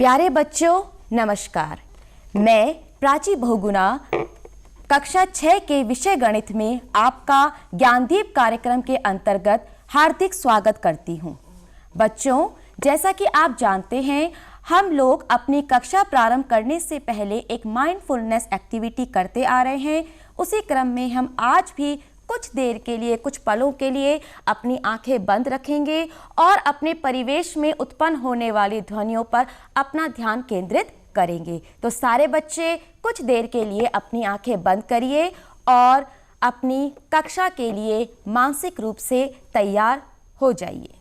प्यारे बच्चों नमस्कार। मैं प्राची बहुगुणा कक्षा 6 के विषय गणित में आपका ज्ञानदीप कार्यक्रम के अंतर्गत हार्दिक स्वागत करती हूं। बच्चों, जैसा कि आप जानते हैं, हम लोग अपनी कक्षा प्रारंभ करने से पहले एक माइंडफुलनेस एक्टिविटी करते आ रहे हैं। उसी क्रम में हम आज भी कुछ देर के लिए, कुछ पलों के लिए अपनी आंखें बंद रखेंगे और अपने परिवेश में उत्पन्न होने वाली ध्वनियों पर अपना ध्यान केंद्रित करेंगे। तो सारे बच्चे कुछ देर के लिए अपनी आंखें बंद करिए और अपनी कक्षा के लिए मानसिक रूप से तैयार हो जाइए।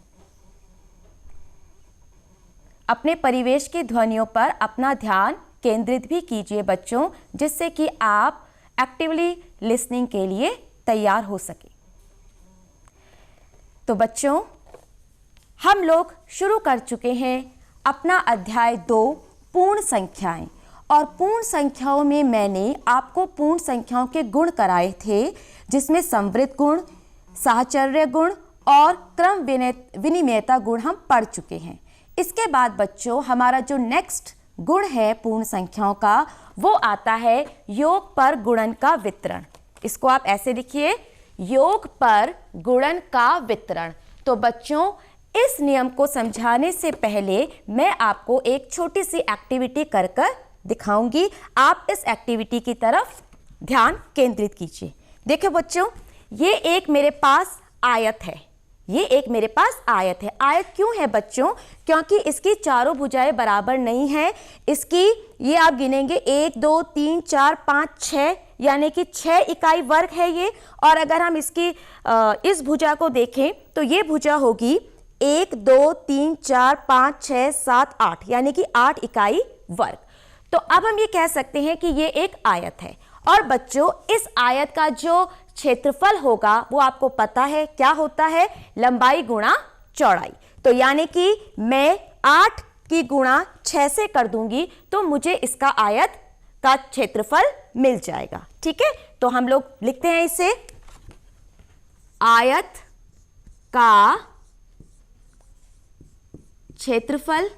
अपने परिवेश की ध्वनियों पर अपना ध्यान केंद्रित भी कीजिए बच्चों, जिससे कि आप एक्टिवली लिसनिंग के लिए तैयार हो सके। तो बच्चों, हम लोग शुरू कर चुके हैं अपना अध्याय 2 पूर्ण संख्याएं। और पूर्ण संख्याओं में मैंने आपको पूर्ण संख्याओं के गुण कराए थे, जिसमें संवृत गुण, साहचर्य गुण और क्रम विनिमयता गुण हम पढ़ चुके हैं। इसके बाद बच्चों, हमारा जो नेक्स्ट गुण है पूर्ण संख्याओं का, वो आता है योग पर गुणन का वितरण। इसको आप ऐसे लिखिए, योग पर गुणन का वितरण। तो बच्चों, इस नियम को समझाने से पहले मैं आपको एक छोटी सी एक्टिविटी कर दिखाऊंगी। आप इस एक्टिविटी की तरफ ध्यान केंद्रित कीजिए। देखिए बच्चों, ये एक मेरे पास आयत है। ये एक मेरे पास आयत है। आयत क्यों है बच्चों? क्योंकि इसकी चारों भुजाएं बराबर नहीं है। इसकी ये आप गिनेंगे 1 2 3 4 5 6, यानी कि 6 इकाई वर्ग है ये। और अगर हम इसकी इस भुजा को देखें तो ये भुजा होगी 1 2 3 4 5 6 7 8, यानी कि 8 इकाई वर्ग। तो अब हम ये कह सकते हैं कि ये एक आयत है। और बच्चों, इस आयत का जो क्षेत्रफल होगा वो आपको पता है क्या होता है? लंबाई गुणा चौड़ाई। तो यानी कि मैं 8 की गुणा 6 से कर दूंगी तो मुझे इसका आयत का क्षेत्रफल मिल जाएगा। ठीक है, तो हम लोग लिखते हैं इसे, आयत का क्षेत्रफल।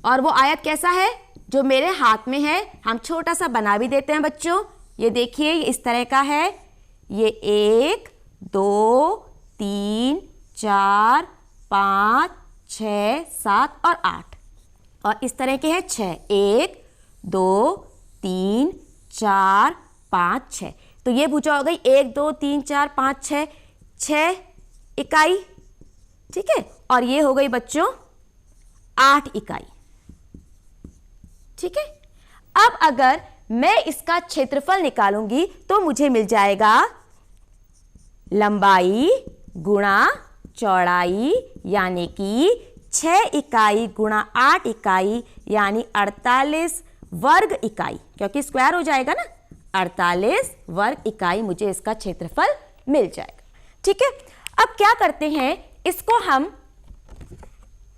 और वो आयत कैसा है? जो मेरे हाथ में है। हम छोटा सा बना भी देते हैं बच्चों। ये देखिए, ये इस तरह का है। ये 1 2 3 4 5 6 7 और 8, और इस तरह के हैं 6 1 2 3 4 5 6। तो ये भुजा हो गई 1 2 3 4 5 6, 6 इकाई। ठीक है, और ये हो गई बच्चों 8 इकाई। ठीक है, अब अगर मैं इसका क्षेत्रफल निकालूंगी तो मुझे मिल जाएगा लंबाई गुणा चौड़ाई, यानी कि 6 इकाई गुणा 8 इकाई, यानी 48 वर्ग इकाई, क्योंकि स्क्वायर हो जाएगा ना। 48 वर्ग इकाई मुझे इसका क्षेत्रफल मिल जाएगा। ठीक है, अब क्या करते हैं, इसको हम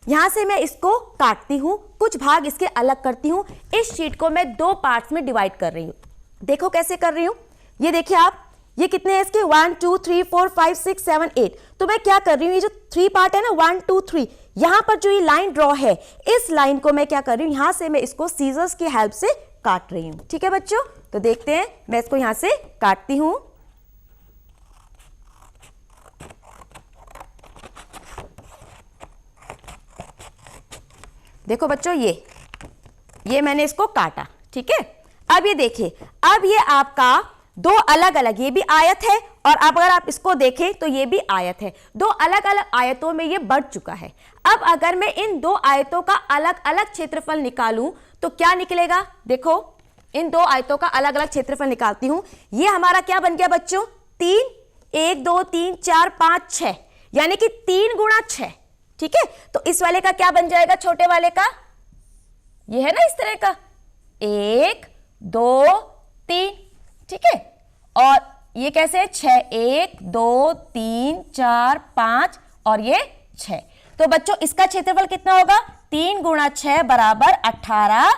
यहां से मैं इसको काटती हूं, कुछ भाग इसके अलग करती हूं। इस शीट को मैं 2 पार्ट्स में डिवाइड कर रही हूं। देखो कैसे कर रही हूं। ये देखिए आप, ये कितने हैं इसके? 1 2 3 4 5 6 7 8। तो मैं क्या कर रही हूं, ये जो 3 पार्ट है ना, 1 2 3, यहां पर जो ये लाइन ड्रॉ है, इस लाइन को मैं क्या कर रही हूं, यहां से मैं इसको सीजर्स की हेल्प से काट रही हूं। ठीक है बच्चों, तो देखते हैं, मैं इसको यहां से काटती हूं। देखो बच्चों, ये मैंने इसको काटा। ठीक है, अब ये देखिए, अब ये आपका 2 अलग अलग, ये भी आयत है, और अब अगर आप इसको देखें तो ये भी आयत है। 2 अलग अलग आयतों में ये बढ़ चुका है। अब अगर मैं इन 2 आयतों का अलग अलग क्षेत्रफल निकालूं तो क्या निकलेगा? देखो, इन 2 आयतों का अलग अलग क्षेत्रफल निकालती हूं। ये हमारा क्या बन गया बच्चों? 3 1 2 3 4 5 6, यानी कि 3 गुणा 6। ठीक है, तो इस वाले का क्या बन जाएगा? छोटे वाले का ये है ना, इस तरह का 1 2 3। ठीक है, और ये कैसे है? 6 1 2 3 4 5 और ये 6। तो बच्चों, इसका क्षेत्रफल कितना होगा? 3 गुणा 6 बराबर 18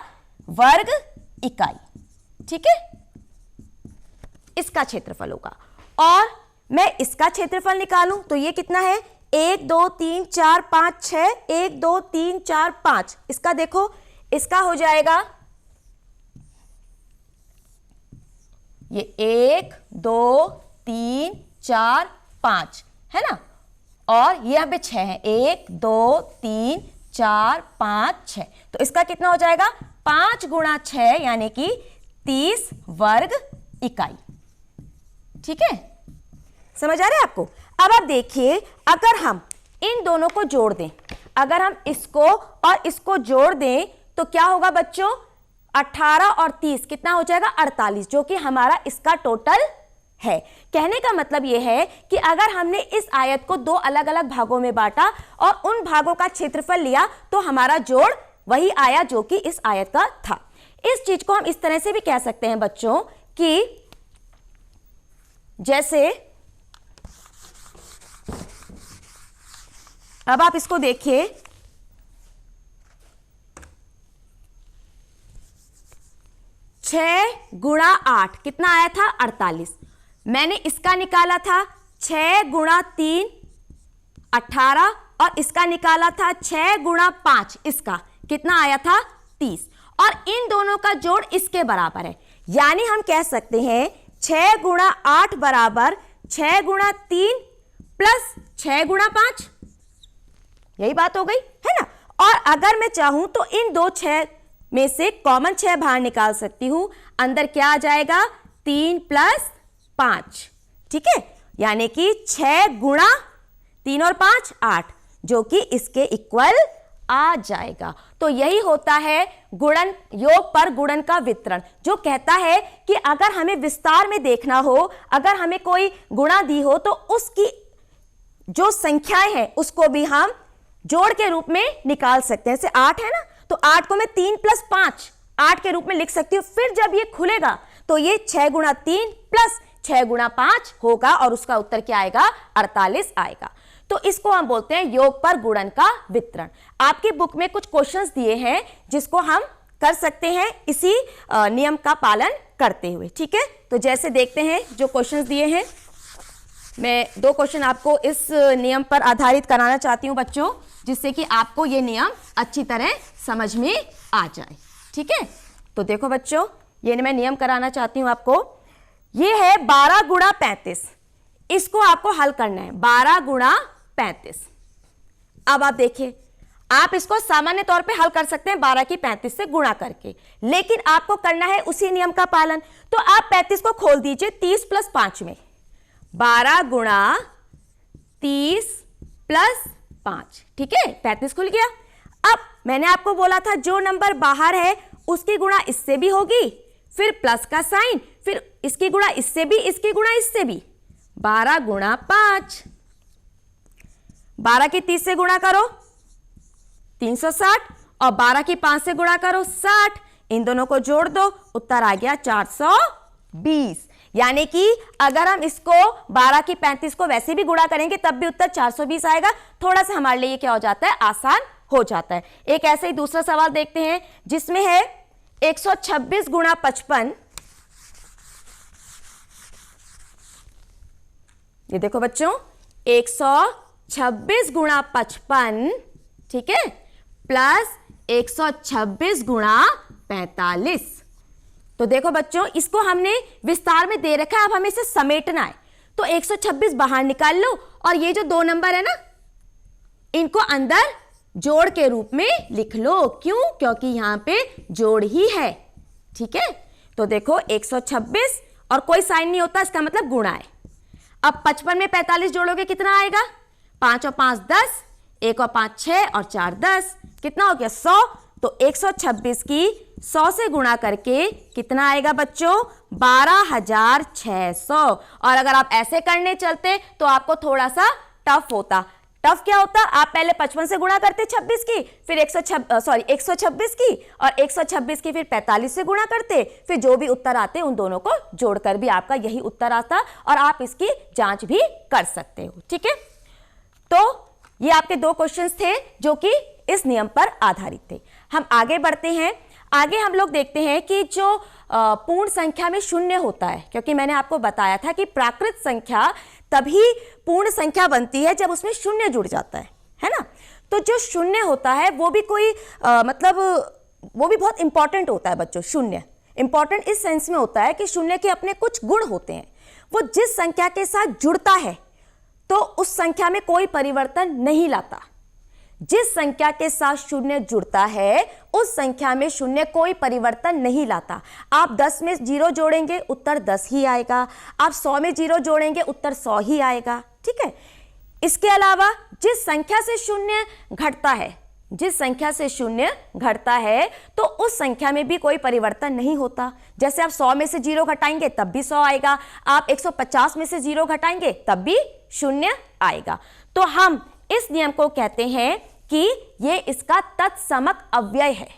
वर्ग इकाई। ठीक है, इसका क्षेत्रफल होगा। और मैं इसका क्षेत्रफल निकालूं तो ये कितना है? 1 2 3 4 5 6, 1 2 3 4 5। इसका देखो इसका हो जाएगा ये 1 2 3 4 5 है ना, और ये यहाँ पे 6 है, 1 2 3 4 5 6, तो इसका कितना हो जाएगा 5 गुणा 6 यानी कि 30 वर्ग इकाई। ठीक है, समझ आ रहा है आपको। अब आप देखिए, अगर हम इन दोनों को जोड़ दें, अगर हम इसको और इसको जोड़ दें तो क्या होगा बच्चों, 18 और 30 कितना हो जाएगा 48, जो कि हमारा इसका टोटल है। कहने का मतलब यह है कि अगर हमने इस आयत को दो अलग अलग भागों में बांटा और उन भागों का क्षेत्रफल लिया तो हमारा जोड़ वही आया जो कि इस आयत का था। इस चीज को हम इस तरह से भी कह सकते हैं बच्चों कि जैसे अब आप इसको देखिए, 6 गुणा 8 कितना आया था 48, मैंने इसका निकाला था 6 गुणा 3 18 और इसका निकाला था 6 गुणा 5, इसका कितना आया था 30, और इन दोनों का जोड़ इसके बराबर है। यानी हम कह सकते हैं 6 गुणा 8 बराबर 6 गुणा 3 प्लस 6 गुणा 5, यही बात हो गई है ना। और अगर मैं चाहूं तो इन दो 6 में से कॉमन 6 बाहर निकाल सकती हूं, अंदर क्या आ जाएगा 3 प्लस 5, ठीक है, यानी कि 6 गुणा 3 और 5 8, जो कि इसके इक्वल आ जाएगा। तो यही होता है गुणन, योग पर गुणन का वितरण, जो कहता है कि अगर हमें विस्तार में देखना हो, अगर हमें कोई गुणा दी हो तो उसकी जो संख्याएं हैं उसको भी हम जोड़ के रूप में निकाल सकते हैं। जैसे 8 है ना, तो 8 को मैं 3 प्लस 5 8 के रूप में लिख सकती हूँ। फिर जब ये खुलेगा तो ये 6 गुणा 3 प्लस 6 गुणा 5 होगा और उसका उत्तर क्या आएगा 48 आएगा। तो इसको हम बोलते हैं योग पर गुणन का वितरण। आपकी बुक में कुछ क्वेश्चंस दिए हैं जिसको हम कर सकते हैं इसी नियम का पालन करते हुए। ठीक है, तो जैसे देखते हैं जो क्वेश्चंस दिए हैं, मैं 2 क्वेश्चन आपको इस नियम पर आधारित कराना चाहती हूं बच्चों, जिससे कि आपको ये नियम अच्छी तरह समझ में आ जाए। ठीक है, तो देखो बच्चों, ये मैं नियम कराना चाहती हूं आपको। ये है 12 गुणा 35, इसको आपको हल करना है 12 गुणा 35। अब आप देखिए, आप इसको सामान्य तौर पे हल कर सकते हैं 12 की 35 से गुणा करके, लेकिन आपको करना है उसी नियम का पालन। तो आप 35 को खोल दीजिए 30 प्लस 5 में, 12 गुणा 30 प्लस 5, ठीक है, 35 खुल गया। अब मैंने आपको बोला था जो नंबर बाहर है उसकी गुणा इससे भी होगी, फिर प्लस का साइन, फिर इसकी गुणा इससे भी, इसकी गुणा इससे भी, 12 गुणा 5, 12 की 30 से गुणा करो 360 और 12 की 5 से गुणा करो 60, इन दोनों को जोड़ दो, उत्तर आ गया 420। यानी कि अगर हम इसको 12 की 35 को वैसे भी गुणा करेंगे तब भी उत्तर 420 आएगा। थोड़ा सा हमारे लिए क्या हो जाता है, आसान हो जाता है। एक ऐसे ही दूसरा सवाल देखते हैं जिसमें है 126 गुणा 55। ये देखो बच्चों, 126 गुणा 55, ठीक है, प्लस 126 गुणा 45। तो देखो बच्चों, इसको हमने विस्तार में दे रखा है, अब हमें इसे समेटना है। तो 126 बाहर निकाल लो और ये जो 2 नंबर है ना, इनको अंदर जोड़ के रूप में लिख लो। क्यों? क्योंकि यहां पे जोड़ ही है। ठीक है, तो देखो 126 और कोई साइन नहीं होता, इसका मतलब गुणा है। अब 55 में 45 जोड़ोगे कितना आएगा, 5 और 5 10, 1 और 5 6 और 4 10, कितना हो गया 100। तो 126 की 100 से गुणा करके कितना आएगा बच्चों, 12,600। और अगर आप ऐसे करने चलते तो आपको थोड़ा सा टफ होता। टफ क्या होता, आप पहले 55 से गुणा करते 26 की, फिर 126 की, और 126 की फिर 45 से गुणा करते, फिर जो भी उत्तर आते उन दोनों को जोड़कर भी आपका यही उत्तर आता और आप इसकी जांच भी कर सकते हो। ठीक है, तो ये आपके 2 क्वेश्चंस थे जो कि इस नियम पर आधारित थे। हम आगे बढ़ते हैं। आगे हम लोग देखते हैं कि जो पूर्ण संख्या में शून्य होता है, क्योंकि मैंने आपको बताया था कि प्राकृत संख्या तभी पूर्ण संख्या बनती है जब उसमें शून्य जुड़ जाता है ना। तो जो शून्य होता है वो भी कोई मतलब वो भी बहुत इंपॉर्टेंट होता है बच्चों। शून्य इंपॉर्टेंट इस सेंस में होता है कि शून्य के अपने कुछ गुण होते हैं। वो जिस संख्या के साथ जुड़ता है तो उस संख्या में कोई परिवर्तन नहीं लाता। जिस संख्या के साथ शून्य जुड़ता है उस संख्या में शून्य कोई परिवर्तन नहीं लाता। आप 10 में 0 जोड़ेंगे उत्तर 10 ही आएगा, आप 100 में 0 जोड़ेंगे उत्तर 100 ही आएगा। ठीक है, इसके अलावा जिस संख्या से शून्य घटता है, जिस संख्या से शून्य घटता है तो उस संख्या में भी कोई परिवर्तन नहीं होता। जैसे आप 100 में से 0 घटाएंगे तब भी 100 आएगा, आप 150 में से 0 घटाएंगे तब भी शून्य आएगा। तो हम इस नियम को कहते हैं कि ये इसका तत्समक अव्यय है।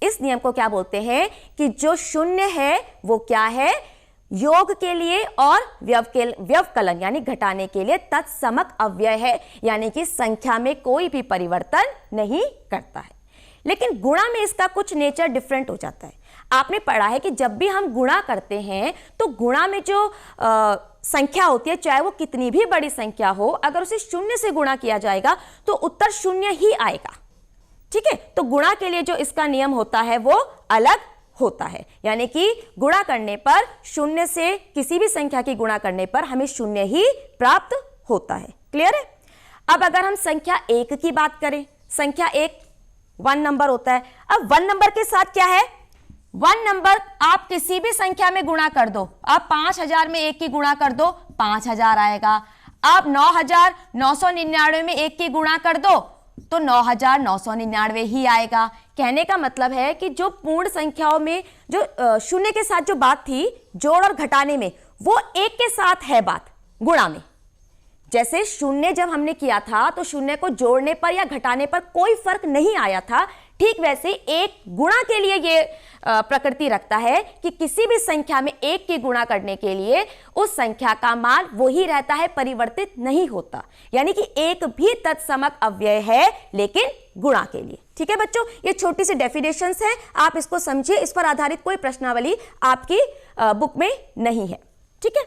इस नियम को क्या बोलते हैं कि जो शून्य है वो क्या है, योग के लिए और व्यवकलन यानी घटाने के लिए तत्समक अव्यय है, यानी कि संख्या में कोई भी परिवर्तन नहीं करता है। लेकिन गुणा में इसका कुछ नेचर डिफरेंट हो जाता है। आपने पढ़ा है कि जब भी हम गुणा करते हैं तो गुणा में जो संख्या होती है, चाहे वो कितनी भी बड़ी संख्या हो, अगर उसे शून्य से गुणा किया जाएगा तो उत्तर शून्य ही आएगा। ठीक है, तो गुणा के लिए जो इसका नियम होता है वो अलग होता है, यानी कि गुणा करने पर शून्य से किसी भी संख्या की गुणा करने पर हमें शून्य ही प्राप्त होता है। क्लियर है? अब अगर हम संख्या 1 की बात करें, संख्या 1 1 नंबर होता है। अब 1 नंबर के साथ क्या है, 1 नंबर आप किसी भी संख्या में गुणा कर दो, आप 5000 में 1 की गुणा कर दो 5000 आएगा, आप 9999 में 1 की गुणा कर दो तो 9999 ही आएगा। कहने का मतलब है कि जो पूर्ण संख्याओं में जो शून्य के साथ जो बात थी जोड़ और घटाने में, वो 1 के साथ है बात गुणा में। जैसे शून्य जब हमने किया था तो शून्य को जोड़ने पर या घटाने पर कोई फर्क नहीं आया था, ठीक वैसे एक गुणा के लिए ये प्रकृति रखता है कि किसी भी संख्या में 1 की गुणा करने के लिए उस संख्या का मान वही रहता है, परिवर्तित नहीं होता। यानी कि 1 भी तत्समक अव्यय है लेकिन गुणा के लिए। ठीक है बच्चों, ये छोटी सी डेफिनेशंस है, आप इसको समझिए। इस पर आधारित कोई प्रश्नावली आपकी बुक में नहीं है। ठीक है,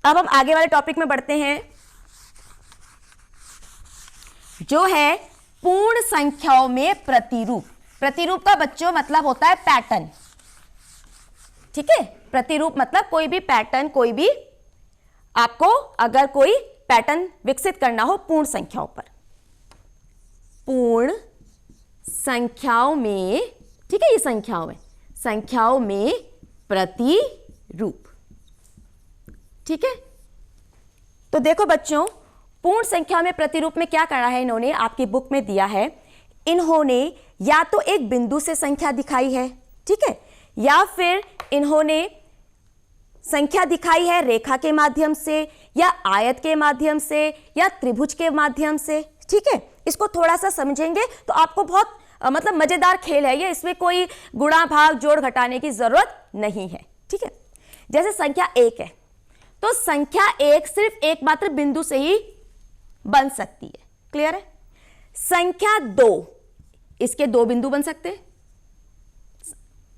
अब हम आगे वाले टॉपिक में बढ़ते हैं जो है पूर्ण संख्याओं में प्रतिरूप। प्रतिरूप का बच्चों मतलब होता है पैटर्न। ठीक है, प्रतिरूप मतलब कोई भी पैटर्न, कोई भी आपको अगर कोई पैटर्न विकसित करना हो पूर्ण संख्याओं पर, पूर्ण संख्याओं में, ठीक है, ये संख्याओं में प्रतिरूप। ठीक है, तो देखो बच्चों, पूर्ण संख्या में प्रतिरूप में क्या करा है इन्होंने, आपकी बुक में दिया है, इन्होंने या तो एक बिंदु से संख्या दिखाई है, ठीक है, या फिर इन्होंने संख्या दिखाई है रेखा के माध्यम से या आयत के माध्यम से या त्रिभुज के माध्यम से। ठीक है, इसको थोड़ा सा समझेंगे तो आपको बहुत मतलब मजेदार खेल है ये, इसमें कोई गुणा भाग जोड़ घटाने की जरूरत नहीं है। ठीक है, जैसे संख्या 1 है तो संख्या 1 सिर्फ एकमात्र बिंदु से ही बन सकती है। क्लियर है? संख्या 2, इसके 2 बिंदु बन सकते हैं,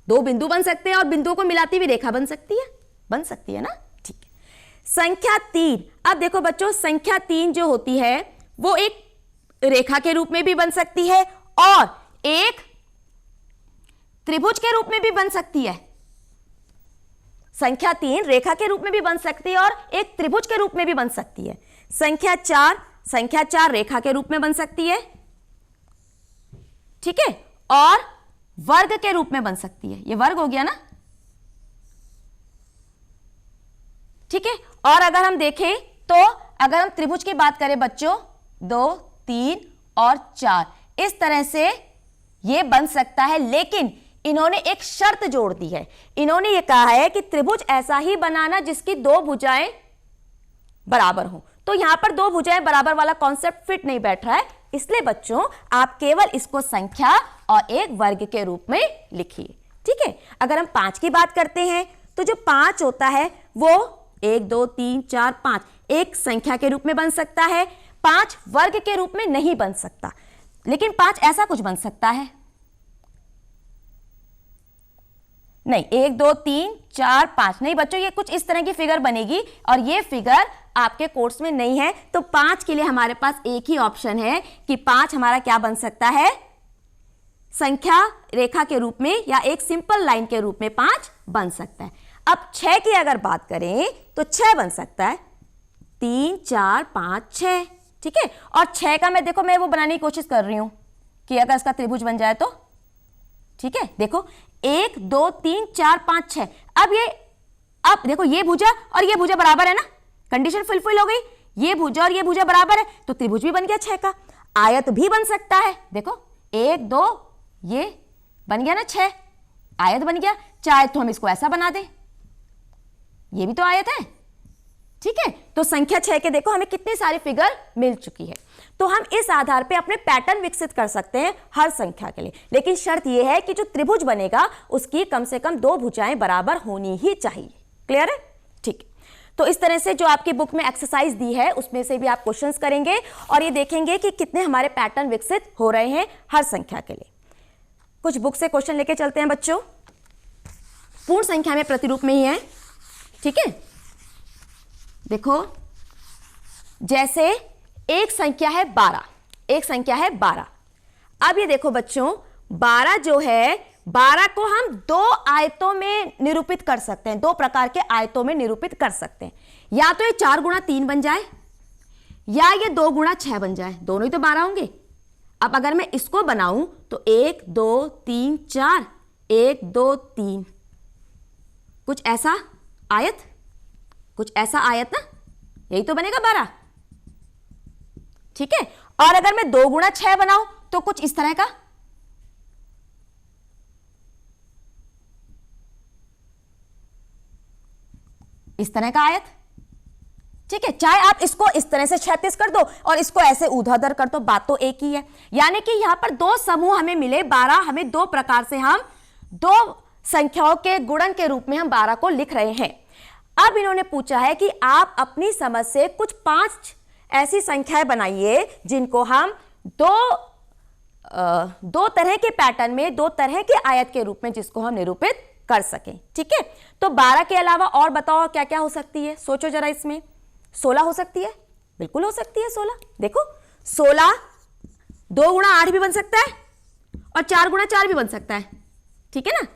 2 बिंदु बन सकते हैं और बिंदुओं को मिलाती हुई रेखा बन सकती है ना। ठीक है, संख्या 3, अब देखो बच्चों, संख्या 3 जो होती है वो एक रेखा के रूप में भी बन सकती है और एक त्रिभुज के रूप में भी बन सकती है। संख्या 3 रेखा के रूप में भी बन सकती है और एक त्रिभुज के रूप में भी बन सकती है। संख्या 4 रेखा के रूप में बन सकती है, ठीक है, और वर्ग के रूप में बन सकती है। ये वर्ग हो गया ना। ठीक है, और अगर हम देखें तो अगर हम त्रिभुज की बात करें बच्चों, 2, 3 और 4, इस तरह से ये बन सकता है, लेकिन इन्होंने एक शर्त जोड़ दी है। इन्होंने ये कहा है कि त्रिभुज ऐसा ही बनाना जिसकी 2 भुजाएं बराबर हो। तो यहां पर 2 भुजाएं बराबर वाला कॉन्सेप्ट फिट नहीं बैठ रहा है, इसलिए बच्चों आप केवल इसको संख्या और एक वर्ग के रूप में लिखिए। ठीक है, अगर हम 5 की बात करते हैं तो जो 5 होता है वो 1, 2, 3, 4, 5 एक संख्या के रूप में बन सकता है, 5 वर्ग के रूप में नहीं बन सकता। लेकिन 5 ऐसा कुछ बन सकता है, नहीं 1, 2, 3, 4, 5 नहीं बच्चों, ये कुछ इस तरह की फिगर बनेगी और ये फिगर आपके कोर्स में नहीं है। तो 5 के लिए हमारे पास एक ही ऑप्शन है कि 5 हमारा क्या बन सकता है, संख्या रेखा के रूप में या एक सिंपल लाइन के रूप में 5 बन सकता है। अब 6 की अगर बात करें तो 6 बन सकता है, 3 4 5 6, ठीक है। और 6 का मैं वो बनाने की कोशिश कर रही हूं कि अगर इसका त्रिभुज बन जाए तो, ठीक है। देखो 1 2 3 4 5 6, अब देखो ये भुजा और ये भुजा बराबर है ना, कंडीशन फुलफिल हो गई, ये भुजा और ये भुजा बराबर है तो त्रिभुज भी बन गया 6 का। आयत भी बन सकता है, देखो 1 2 ये बन गया ना 6, आयत बन गया। चाहे तो हम इसको ऐसा बना दें, ये भी तो आयत है, ठीक है। तो संख्या 6 के देखो हमें कितनी सारी फिगर मिल चुकी है। तो हम इस आधार पे अपने पैटर्न विकसित कर सकते हैं हर संख्या के लिए, लेकिन शर्त यह है कि जो त्रिभुज बनेगा उसकी कम से कम 2 भुजाएं बराबर होनी ही चाहिए। क्लियर है, ठीक है। तो इस तरह से जो आपकी बुक में एक्सरसाइज दी है उसमें से भी आप क्वेश्चंस करेंगे और ये देखेंगे कि कितने हमारे पैटर्न विकसित हो रहे हैं हर संख्या के लिए। कुछ बुक से क्वेश्चन लेके चलते हैं बच्चों, पूर्ण संख्या में प्रतिरूप में ही है, ठीक है। देखो जैसे एक संख्या है 12, एक संख्या है 12। अब ये देखो बच्चों 12 जो है, 12 को हम 2 आयतों में निरूपित कर सकते हैं, 2 प्रकार के आयतों में निरूपित कर सकते हैं। या तो ये 4 गुणा 3 बन जाए या ये 2 गुणा 6 बन जाए, दोनों ही तो 12 होंगे। अब अगर मैं इसको बनाऊं तो 1 2 3 4, 1 2 3, कुछ ऐसा आयत, कुछ ऐसा आयत ना, यही तो बनेगा 12, ठीक है। और अगर मैं 2 गुणा 6 बनाऊं तो कुछ इस तरह का, इस तरह का आयत, ठीक है। चाहे आप इसको इस तरह से क्षैतिज कर दो और इसको ऐसे ऊर्ध्वाधर कर दो, बात तो एक ही है। यानी कि यहां पर 2 समूह हमें मिले 12, हमें 2 प्रकार से हम 2 संख्याओं के गुणन के रूप में हम 12 को लिख रहे हैं। अब इन्होंने पूछा है कि आप अपनी समझ से कुछ 5 ऐसी संख्याएं बनाइए जिनको हम दो तरह के पैटर्न में, 2 तरह के आयत के रूप में जिसको हम निरूपित कर सकें, ठीक है। तो 12 के अलावा और बताओ क्या क्या हो सकती है, सोचो जरा। इसमें 16 हो सकती है, बिल्कुल हो सकती है 16। देखो 16 2 गुणा 8 भी बन सकता है और 4 गुणा 4 भी बन सकता है, ठीक है ना।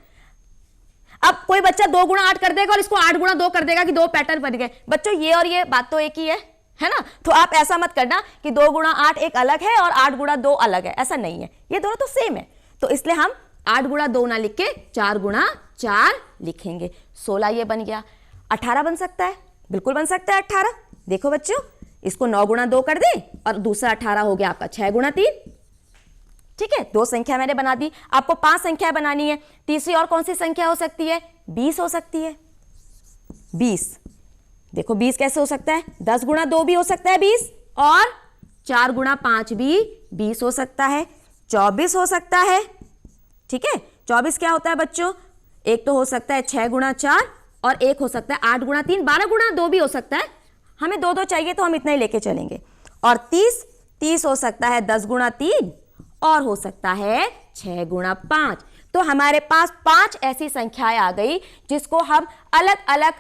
अब कोई बच्चा 2 गुणा 8 कर देगा और इसको 8 गुणा 2 कर देगा कि 2 पैटर्न बन गए। बच्चों ये और ये बात तो एक ही है ना। तो आप ऐसा मत करना कि 2 गुणा 8 एक अलग है और 8 गुणा 2 अलग है, ऐसा नहीं है, ये दोनों तो सेम है। तो इसलिए हम 8 गुणा 2 ना लिख के 4 गुणा 4 लिखेंगे। 16 ये बन गया। 18 बन सकता है, बिल्कुल बन सकता है 18। देखो बच्चों इसको 9 गुणा 2 कर दे और दूसरा 18 हो गया आपका 6 गुणा 3, ठीक है। 2 संख्या मैंने बना दी, आपको 5 संख्या बनानी है। तीसरी और कौन सी संख्या हो सकती है, 20 हो सकती है। 20, देखो 20 कैसे हो सकता है, 10 गुणा 2 भी हो सकता है 20, और 4 गुणा 5 भी 20 हो सकता है। 24 हो सकता है, ठीक है। 24 क्या होता है बच्चों, एक तो हो सकता है 6 गुणा 4 और एक हो सकता है 8 गुणा 3, 12 गुणा 2 भी हो सकता है। हमें 2 चाहिए तो हम इतना ही लेके चलेंगे। और 30 हो सकता है 10 गुणा 3 और हो सकता है 6 गुणा 5। तो हमारे पास 5 ऐसी संख्याएं आ गई जिसको हम अलग अलग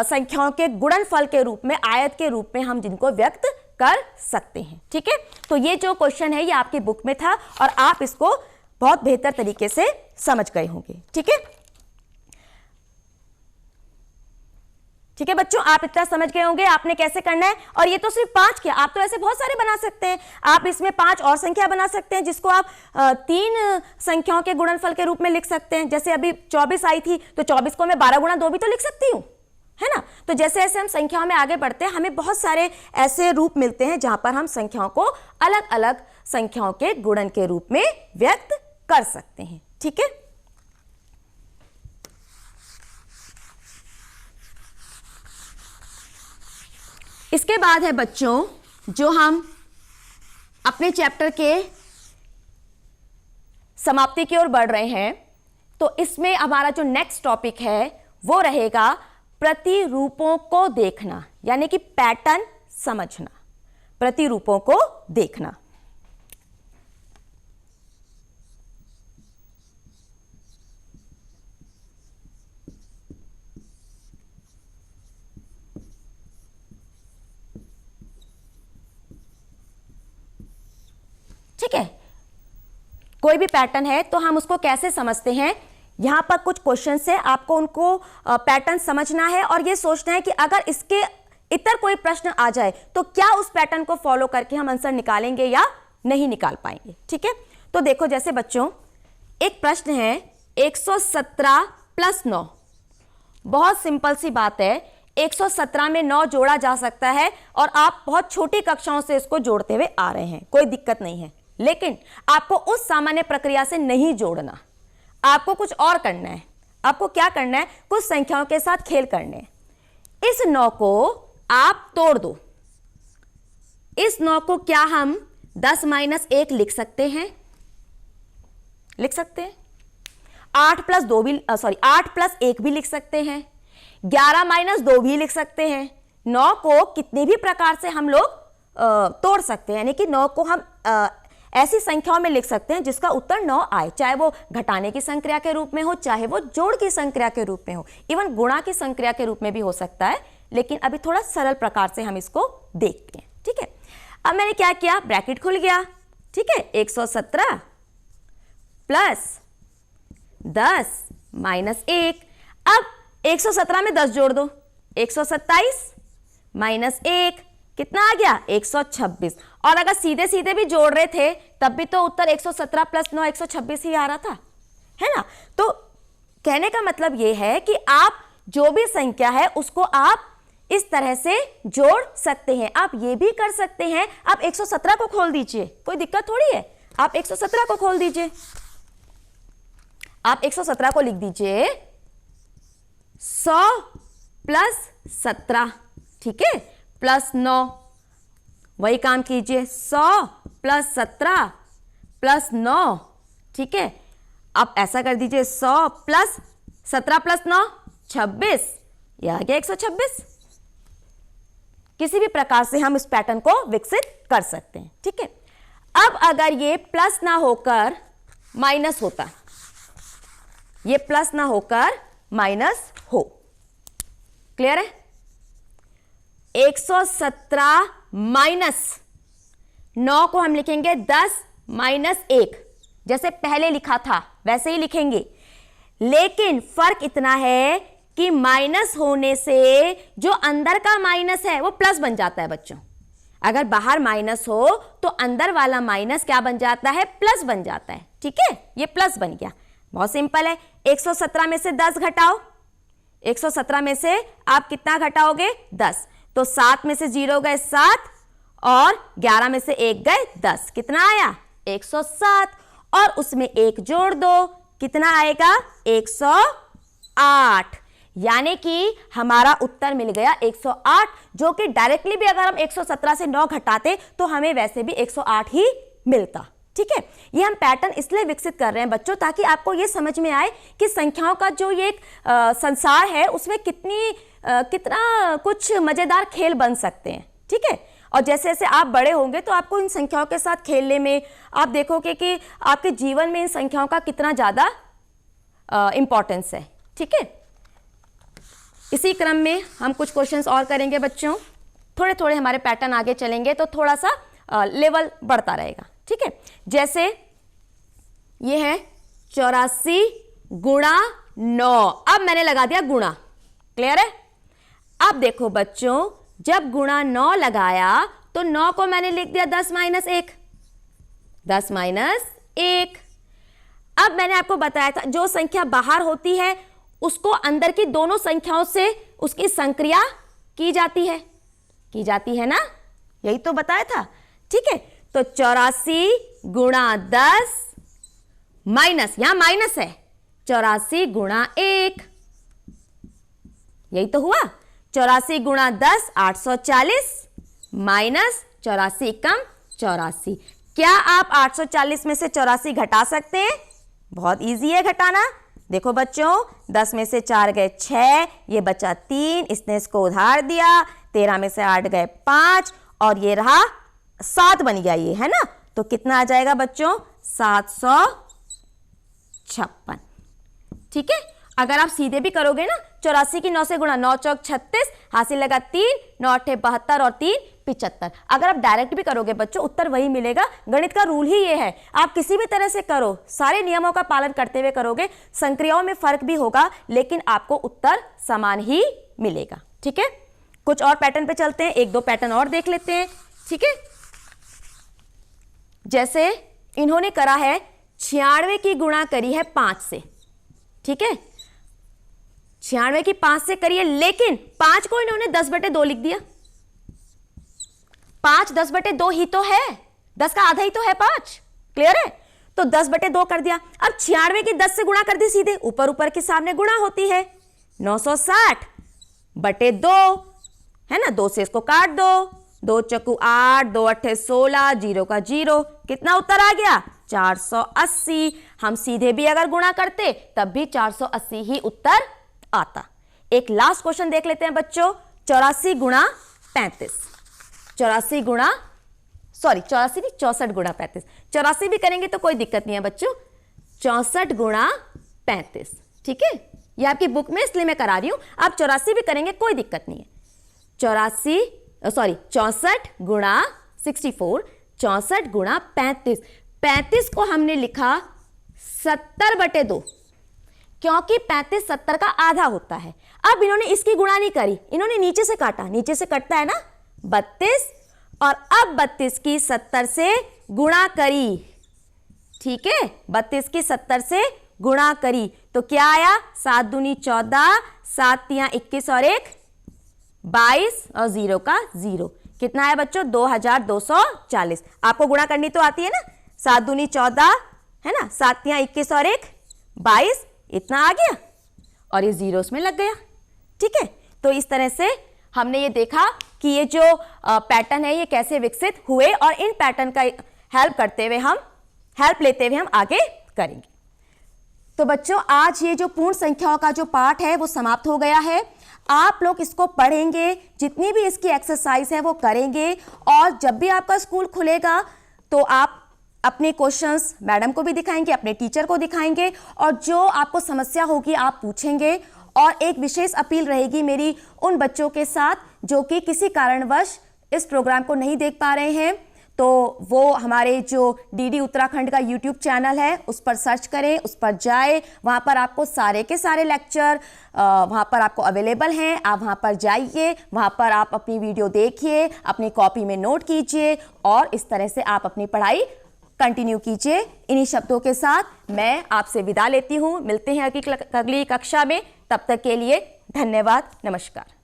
संख्याओं के गुणनफल के रूप में, आयत के रूप में हम जिनको व्यक्त कर सकते हैं, ठीक है। तो ये जो क्वेश्चन है ये आपकी बुक में था और आप इसको बहुत बेहतर तरीके से समझ गए होंगे, ठीक है। ठीक है बच्चों, आप इतना समझ गए होंगे आपने कैसे करना है। और ये तो सिर्फ 5 किया, आप तो ऐसे बहुत सारे बना सकते हैं। आप इसमें 5 और संख्या बना सकते हैं जिसको आप 3 संख्याओं के गुणनफल के रूप में लिख सकते हैं। जैसे अभी 24 आई थी तो 24 को मैं 12 गुणा 2 भी तो लिख सकती हूँ, है ना। तो जैसे जैसे हम संख्याओं में आगे बढ़ते हैं हमें बहुत सारे ऐसे रूप मिलते हैं जहां पर हम संख्याओं को अलग अलग संख्याओं के गुणन के रूप में व्यक्त कर सकते हैं, ठीक है। इसके बाद है बच्चों जो हम अपने चैप्टर के समाप्ति की ओर बढ़ रहे हैं, तो इसमें हमारा जो नेक्स्ट टॉपिक है वो रहेगा प्रतिरूपों को देखना, यानी कि पैटर्न समझना, प्रतिरूपों को देखना। ठीक है, कोई भी पैटर्न है तो हम उसको कैसे समझते हैं, यहाँ पर कुछ क्वेश्चन है, आपको उनको पैटर्न समझना है और ये सोचना है कि अगर इसके इतर कोई प्रश्न आ जाए तो क्या उस पैटर्न को फॉलो करके हम आंसर निकालेंगे या नहीं निकाल पाएंगे। ठीक है, तो देखो जैसे बच्चों एक प्रश्न है 117 + 9। बहुत सिंपल सी बात है, 117 में 9 जोड़ा जा सकता है और आप बहुत छोटी कक्षाओं से इसको जोड़ते हुए आ रहे हैं, कोई दिक्कत नहीं है। लेकिन आपको उस सामान्य प्रक्रिया से नहीं जोड़ना, आपको कुछ और करना है। आपको क्या करना है, कुछ संख्याओं के साथ खेल करने हैं। इस 9 को आप तोड़ दो। इस 9 को क्या हम 10 - 1 लिख सकते हैं? लिख सकते हैं। 8 + 2 भी 8 + 1 भी लिख सकते हैं। 11 - 2 भी लिख सकते हैं। 9 को कितने भी प्रकार से हम लोग तोड़ सकते हैं, यानी कि 9 को हम ऐसी संख्याओं में लिख सकते हैं जिसका उत्तर 9 आए, चाहे वो घटाने की संक्रिया के रूप में हो, चाहे वो जोड़ की संक्रिया के रूप में हो, इवन गुणा की संक्रिया के रूप में भी हो सकता है। लेकिन अभी थोड़ा सरल प्रकार से हम इसको देखते हैं। ठीक है, अब मैंने क्या किया, ब्रैकेट खुल गया। ठीक है, 117 + 10 - 1। अब 117 में 10 जोड़ दो, 127 - 1 कितना आ गया, 126। और अगर सीधे सीधे भी जोड़ रहे थे तब भी तो उत्तर 117 + 9 126 ही आ रहा था, है ना। तो कहने का मतलब यह है कि आप जो भी संख्या है उसको आप इस तरह से जोड़ सकते हैं। आप ये भी कर सकते हैं, आप 117 को खोल दीजिए, कोई दिक्कत थोड़ी है। आप 117 को खोल दीजिए, आप 117 को लिख दीजिए 100 + 17, ठीक है, +9। वही काम कीजिए, 100 + 17 + 9, ठीक है। आप ऐसा कर दीजिए 100 + 17 + 9 26, यह आ गया 126। किसी भी प्रकार से हम इस पैटर्न को विकसित कर सकते हैं। ठीक है, अब अगर ये प्लस ना होकर माइनस होता, ये प्लस ना होकर माइनस हो, क्लियर है। 117 - 9 को हम लिखेंगे 10 - 1, जैसे पहले लिखा था वैसे ही लिखेंगे। लेकिन फर्क इतना है कि माइनस होने से जो अंदर का माइनस है वो प्लस बन जाता है बच्चों। अगर बाहर माइनस हो तो अंदर वाला माइनस क्या बन जाता है, प्लस बन जाता है। ठीक है, ये प्लस बन गया, बहुत सिंपल है। 117 में से 10 घटाओ, 117 में से आप कितना घटाओगे, 10। तो 7 में से 0 गए 7 और 11 में से 1 गए 10, कितना आया 107। और उसमें 1 जोड़ दो, कितना आएगा 108। यानी कि हमारा उत्तर मिल गया 108, जो कि डायरेक्टली भी अगर हम 117 से 9 घटाते तो हमें वैसे भी 108 ही मिलता। ठीक है, ये हम पैटर्न इसलिए विकसित कर रहे हैं बच्चों, ताकि आपको ये समझ में आए कि संख्याओं का जो ये संसार है उसमें कितना कुछ मजेदार खेल बन सकते हैं। ठीक है, और जैसे जैसे आप बड़े होंगे तो आपको इन संख्याओं के साथ खेलने में आप देखोगे कि आपके जीवन में इन संख्याओं का कितना ज़्यादा इंपॉर्टेंस है। ठीक है, इसी क्रम में हम कुछ क्वेश्चंस और करेंगे बच्चों, थोड़े थोड़े हमारे पैटर्न आगे चलेंगे तो थोड़ा सा लेवल बढ़ता रहेगा। ठीक है, जैसे ये है 84 × 9, अब मैंने लगा दिया गुणा, क्लियर है। अब देखो बच्चों, जब गुणा 9 लगाया तो 9 को मैंने लिख दिया 10 - 1, 10 - 1। अब मैंने आपको बताया था जो संख्या बाहर होती है उसको अंदर की दोनों संख्याओं से उसकी संक्रिया की जाती है ना, यही तो बताया था। ठीक है, तो 84 × 10 माइनस, यहां माइनस है, 84 × 1, यही तो हुआ। 84 × 10 840 माइनस 84 कम 84। क्या आप 840 में से 84 घटा सकते हैं? बहुत इजी है घटाना। देखो बच्चों, 10 में से 4 गए 6, ये बचा 3, इसने इसको उधार दिया। 13 में से 8 गए 5 और ये रहा 7 बन गया, ये है ना। तो कितना आ जाएगा बच्चों, 756। ठीक है, अगर आप सीधे भी करोगे ना, 84 की 9 से गुणा, 9 × 4 = 36, हासिल लगा 3, 9 × 8 = 72 और 3 75। अगर आप डायरेक्ट भी करोगे बच्चों उत्तर वही मिलेगा। गणित का रूल ही ये है, आप किसी भी तरह से करो, सारे नियमों का पालन करते हुए करोगे, संक्रियाओं में फर्क भी होगा लेकिन आपको उत्तर समान ही मिलेगा। ठीक है, कुछ और पैटर्न पे चलते हैं, एक दो पैटर्न और देख लेते हैं। ठीक है, जैसे इन्होंने करा है 96 की गुणा करी है 5 से। ठीक है, 96 की 5 से करिए, लेकिन 5 को इन्होंने 10/2 लिख दिया। 5 10/2 ही तो है, 10 का आधा ही तो है 5। क्लियर है, तो 10/2 कर दिया। अब 96 की 10 से गुणा कर दी सीधे, ऊपर ऊपर के सामने गुणा होती है, 960/2 है ना। 2 से इसको काट दो, 2 चक्कू 8, 2 अट्ठे 16, 0 का 0, कितना उत्तर आ गया 480। हम सीधे भी अगर गुणा करते तब भी 480 ही उत्तर आता। एक लास्ट क्वेश्चन देख लेते हैं बच्चों, 84 गुणा 35, 84 गुणा 35, 84 भी करेंगे तो कोई दिक्कत नहीं है बच्चों, 64 गुणा 35। ठीक है, ये आपकी बुक में इसलिए मैं करा रही हूं, आप 84 भी करेंगे कोई दिक्कत नहीं है। 64 गुणा 64, 64 गुणा 35, 35 को हमने लिखा 70/2, क्योंकि 35 70 का आधा होता है। अब इन्होंने इसकी गुणा नहीं करी, इन्होंने नीचे से काटा, नीचे से कटता है ना 32, और अब 32 की 70 से गुणा करी। ठीक है, 32 की 70 से गुणा करी तो क्या आया, 7 दूनी 14, 7 तियां 21 और 1 22 और 0 का 0, कितना आया बच्चों 2240। आपको गुणा करनी तो आती है ना, 7 दूनी 14 है ना, 7 तियां 21 और 1 22, इतना आ गया और ये 0 में लग गया। ठीक है, तो इस तरह से हमने ये देखा कि ये जो पैटर्न है ये कैसे विकसित हुए, और इन पैटर्न का हेल्प लेते हुए हम आगे करेंगे। तो बच्चों आज ये जो पूर्ण संख्याओं का जो पाठ है वो समाप्त हो गया है। आप लोग इसको पढ़ेंगे, जितनी भी इसकी एक्सरसाइज है वो करेंगे, और जब भी आपका स्कूल खुलेगा तो आप अपने क्वेश्चंस मैडम को भी दिखाएंगे, अपने टीचर को दिखाएंगे, और जो आपको समस्या होगी आप पूछेंगे। और एक विशेष अपील रहेगी मेरी उन बच्चों के साथ जो कि किसी कारणवश इस प्रोग्राम को नहीं देख पा रहे हैं, तो वो हमारे जो डीडी उत्तराखंड का यूट्यूब चैनल है उस पर सर्च करें, उस पर जाए, वहाँ पर आपको सारे के सारे लेक्चर वहाँ पर आपको अवेलेबल हैं। आप वहाँ पर जाइए, वहाँ पर आप अपनी वीडियो देखिए, अपनी कॉपी में नोट कीजिए, और इस तरह से आप अपनी पढ़ाई कंटिन्यू कीजिए। इन्हीं शब्दों के साथ मैं आपसे विदा लेती हूँ, मिलते हैं अगली कक्षा में, तब तक के लिए धन्यवाद, नमस्कार।